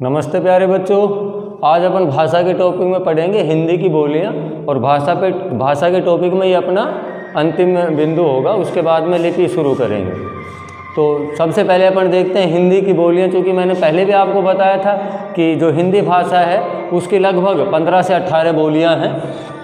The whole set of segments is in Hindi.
नमस्ते प्यारे बच्चों, आज अपन भाषा के टॉपिक में पढ़ेंगे हिंदी की बोलियां और भाषा के टॉपिक में ये अपना अंतिम बिंदु होगा। उसके बाद में लिपि शुरू करेंगे। तो सबसे पहले अपन देखते हैं हिंदी की बोलियां। चूँकि मैंने पहले भी आपको बताया था कि जो हिंदी भाषा है उसकी लगभग 15 से 18 बोलियाँ हैं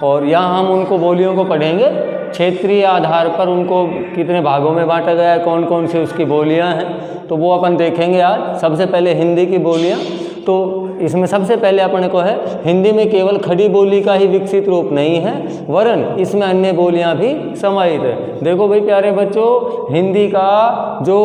और यहाँ हम उनको बोलियों को पढ़ेंगे क्षेत्रीय आधार पर। उनको कितने भागों में बांटा गया है, कौन कौन सी उसकी बोलियां हैं, तो वो अपन देखेंगे आज। सबसे पहले हिंदी की बोलियां। तो इसमें सबसे पहले अपन को है, हिंदी में केवल खड़ी बोली का ही विकसित रूप नहीं है वरन इसमें अन्य बोलियां भी समाहित है। देखो भाई प्यारे बच्चों, हिंदी का जो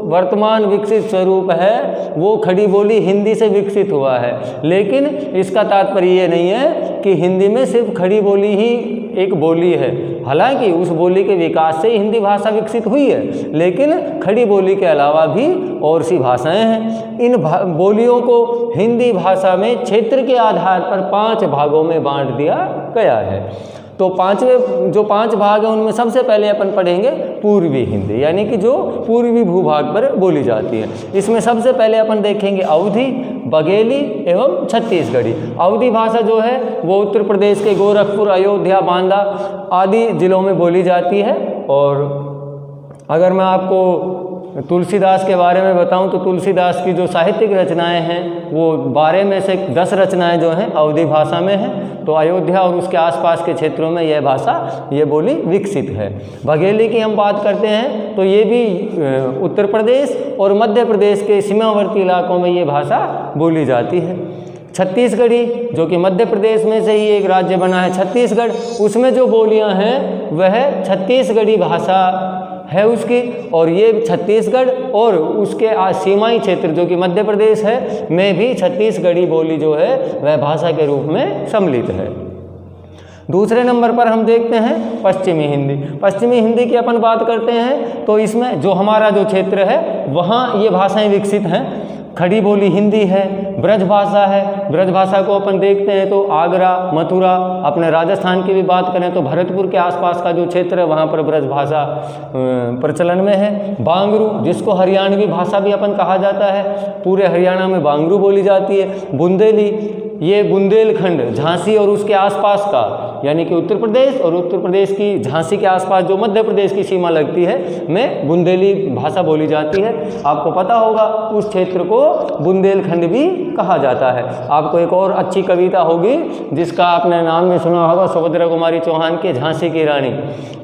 वर्तमान विकसित स्वरूप है वो खड़ी बोली हिंदी से विकसित हुआ है, लेकिन इसका तात्पर्य ये नहीं है कि हिंदी में सिर्फ खड़ी बोली ही एक बोली है। हालांकि उस बोली के विकास से हिंदी भाषा विकसित हुई है, लेकिन खड़ी बोली के अलावा भी और सी भाषाएं हैं। इन बोलियों को हिंदी भाषा में क्षेत्र के आधार पर 5 भागों में बांट दिया गया है। तो जो 5 भाग हैं उनमें सबसे पहले अपन पढ़ेंगे पूर्वी हिंदी, यानी कि जो पूर्वी भूभाग पर बोली जाती है। इसमें सबसे पहले अपन देखेंगे अवधी, बघेली एवं छत्तीसगढ़ी। अवधी भाषा जो है वो उत्तर प्रदेश के गोरखपुर, अयोध्या, बांदा आदि जिलों में बोली जाती है। और अगर मैं आपको तुलसीदास के बारे में बताऊं तो तुलसीदास की जो साहित्यिक रचनाएं हैं वो 12 में से 10 रचनाएं जो हैं अवधी भाषा में हैं। तो अयोध्या और उसके आसपास के क्षेत्रों में यह भाषा, ये बोली विकसित है। बघेली की हम बात करते हैं तो ये भी उत्तर प्रदेश और मध्य प्रदेश के सीमावर्ती इलाकों में ये भाषा बोली जाती है। छत्तीसगढ़ी जो कि मध्य प्रदेश में से ही एक राज्य बना है छत्तीसगढ़, उसमें जो बोलियां हैं वह छत्तीसगढ़ी भाषा है उसकी। और ये छत्तीसगढ़ और उसके सीमाई क्षेत्र जो कि मध्य प्रदेश है में भी छत्तीसगढ़ी बोली जो है वह भाषा के रूप में सम्मिलित है। दूसरे नंबर पर हम देखते हैं पश्चिमी हिंदी। पश्चिमी हिंदी की अपन बात करते हैं तो इसमें जो हमारा जो क्षेत्र है वहाँ ये भाषाएं विकसित हैं। खड़ी बोली हिंदी है, ब्रज भाषा है। ब्रज भाषा को अपन देखते हैं तो आगरा, मथुरा, अपने राजस्थान की भी बात करें तो भरतपुर के आसपास का जो क्षेत्र है वहाँ पर ब्रज भाषा प्रचलन में है। बांगरू जिसको हरियाणवी भाषा भी अपन कहा जाता है, पूरे हरियाणा में बांगरू बोली जाती है। बुंदेली, ये बुंदेलखंड, झांसी और उसके आसपास का, यानी कि उत्तर प्रदेश और उत्तर प्रदेश की झांसी के आसपास जो मध्य प्रदेश की सीमा लगती है में बुंदेली भाषा बोली जाती है। आपको पता होगा उस क्षेत्र को बुंदेलखंड भी कहा जाता है। आपको एक और अच्छी कविता होगी जिसका आपने नाम में सुना होगा, सुभद्रा कुमारी चौहान के झांसी की रानी।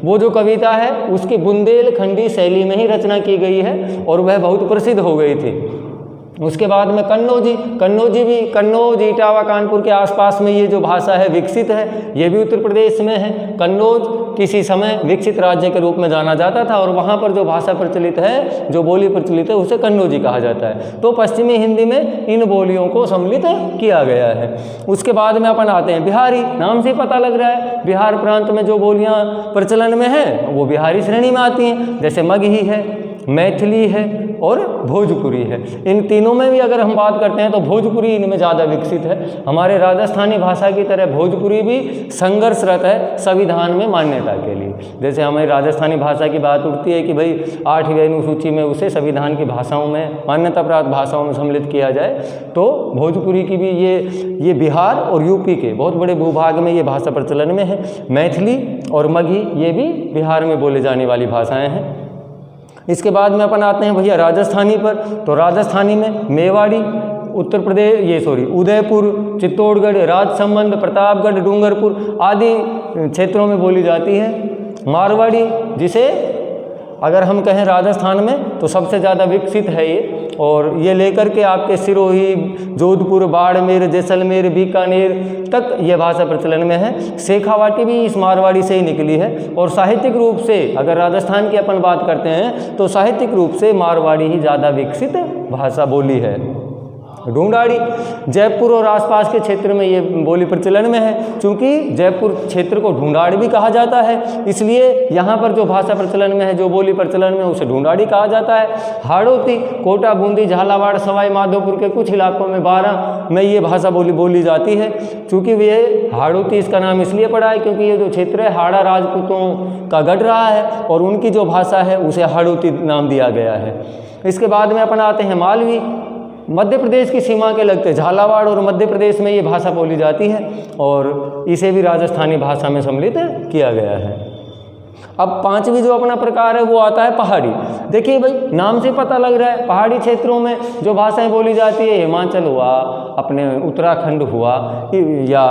वो जो कविता है उसकी बुंदेलखंडी शैली में ही रचना की गई है और वह बहुत प्रसिद्ध हो गई थी। उसके बाद में कन्नौजी भी, कन्नौज, इटावा, कानपुर के आसपास में ये जो भाषा है विकसित है, ये भी उत्तर प्रदेश में है। कन्नौज किसी समय विकसित राज्य के रूप में जाना जाता था और वहाँ पर जो भाषा प्रचलित है, जो बोली प्रचलित है, उसे कन्नौजी कहा जाता है। तो पश्चिमी हिंदी में इन बोलियों को सम्मिलित किया गया है। उसके बाद में अपन आते हैं बिहारी। नाम से पता लग रहा है बिहार प्रांत में जो बोलियाँ प्रचलन में हैं वो बिहारी श्रेणी में आती हैं, जैसे मगही है, मैथिली है और भोजपुरी है। इन तीनों में भी अगर हम बात करते हैं तो भोजपुरी इनमें ज़्यादा विकसित है। हमारे राजस्थानी भाषा की तरह भोजपुरी भी संघर्षरत है संविधान में मान्यता के लिए। जैसे हमारी राजस्थानी भाषा की बात उठती है कि भाई 8वीं अनुसूची में उसे संविधान की भाषाओं में, मान्यता प्राप्त भाषाओं में सम्मिलित किया जाए, तो भोजपुरी की भी ये बिहार और यूपी के बहुत बड़े भूभाग में ये भाषा प्रचलन में है। मैथिली और मगही ये भी बिहार में बोले जाने वाली भाषाएँ हैं। इसके बाद में अपन आते हैं भैया राजस्थानी पर। तो राजस्थानी में मेवाड़ी, उदयपुर, चित्तौड़गढ़, राजसमंद, प्रतापगढ़, डूंगरपुर आदि क्षेत्रों में बोली जाती है। मारवाड़ी जिसे अगर हम कहें राजस्थान में तो सबसे ज़्यादा विकसित है ये, और ये लेकर के आपके सिरोही, जोधपुर, बाड़मेर, जैसलमेर, बीकानेर तक ये भाषा प्रचलन में है। शेखावाटी भी इस मारवाड़ी से ही निकली है। और साहित्यिक रूप से अगर राजस्थान की अपन बात करते हैं तो साहित्यिक रूप से मारवाड़ी ही ज़्यादा विकसित भाषा बोली है। ढूंढाड़ी जयपुर और आसपास के क्षेत्र में ये बोली प्रचलन में है। चूँकि जयपुर क्षेत्र को ढूंढाड़ भी कहा जाता है, इसलिए यहाँ पर जो भाषा प्रचलन में है, जो बोली प्रचलन में है, उसे ढूंढाड़ी कहा जाता है। हाड़ौती कोटा, बूंदी, झालावाड़, सवाई माधोपुर के कुछ इलाकों में 12 में ये भाषा बोली जाती है। चूँकि ये हाड़ौती इसका नाम इसलिए पड़ा है क्योंकि ये जो क्षेत्र है हाड़ा राजपूतों का गढ़ रहा है और उनकी जो भाषा है उसे हाड़ौती नाम दिया गया है। इसके बाद में अपन आते हैं मालवी। मध्य प्रदेश की सीमा के लगते झालावाड़ और मध्य प्रदेश में ये भाषा बोली जाती है और इसे भी राजस्थानी भाषा में सम्मिलित किया गया है। अब पांचवी जो अपना प्रकार है वो आता है पहाड़ी। देखिए भाई, नाम से पता लग रहा है पहाड़ी क्षेत्रों में जो भाषाएं बोली जाती है, हिमाचल हुआ, अपने उत्तराखंड हुआ या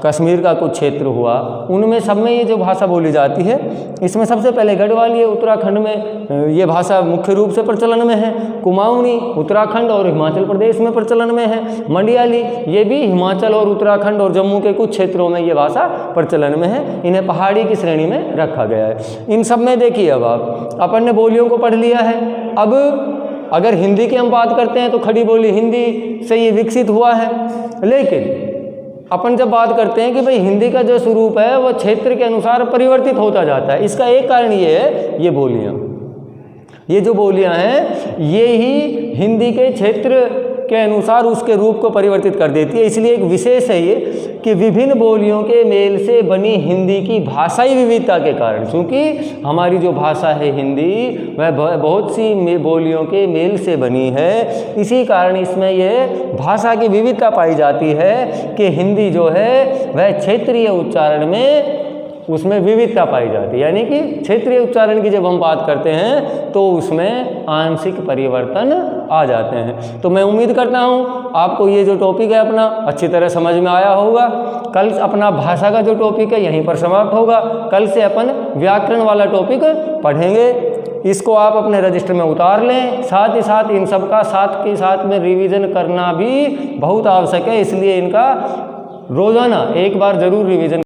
कश्मीर का कुछ क्षेत्र हुआ, उनमें सब में ये जो भाषा बोली जाती है, इसमें सबसे पहले गढ़वाली है। उत्तराखंड में ये भाषा मुख्य रूप से प्रचलन में है। कुमाऊनी उत्तराखंड और हिमाचल प्रदेश में प्रचलन में है। मंडियाली ये भी हिमाचल और उत्तराखंड और जम्मू के कुछ क्षेत्रों में ये भाषा प्रचलन में है। इन्हें पहाड़ी की श्रेणी में रखा गया है। इन सब में देखिए, अब आप अपन ने बोलियों को पढ़ लिया है। अब अगर हिंदी की हम बात करते हैं तो खड़ी बोली हिंदी से ये विकसित हुआ है, लेकिन अपन जब बात करते हैं कि भाई हिंदी का जो स्वरूप है वह क्षेत्र के अनुसार परिवर्तित होता जाता है। इसका एक कारण ये है, ये बोलियां, ये जो बोलियां हैं ये ही हिंदी के क्षेत्र के अनुसार उसके रूप को परिवर्तित कर देती है। इसलिए एक विशेष है ये कि विभिन्न बोलियों के मेल से बनी हिंदी की भाषाई विविधता के कारण, क्योंकि हमारी जो भाषा है हिंदी वह बहुत सी बोलियों के मेल से बनी है, इसी कारण इसमें ये भाषा की विविधता पाई जाती है कि हिंदी जो है वह क्षेत्रीय उच्चारण में उसमें विविधता पाई जाती है। यानी कि क्षेत्रीय उच्चारण की जब हम बात करते हैं तो उसमें आंशिक परिवर्तन आ जाते हैं। तो मैं उम्मीद करता हूँ आपको ये जो टॉपिक है अपना अच्छी तरह समझ में आया होगा। कल अपना भाषा का जो टॉपिक है यहीं पर समाप्त होगा। कल से अपन व्याकरण वाला टॉपिक पढ़ेंगे। इसको आप अपने रजिस्टर में उतार लें। साथ ही साथ इन सब का साथ के साथ में रिवीजन करना भी बहुत आवश्यक है, इसलिए इनका रोज़ाना एक बार ज़रूर रिवीजन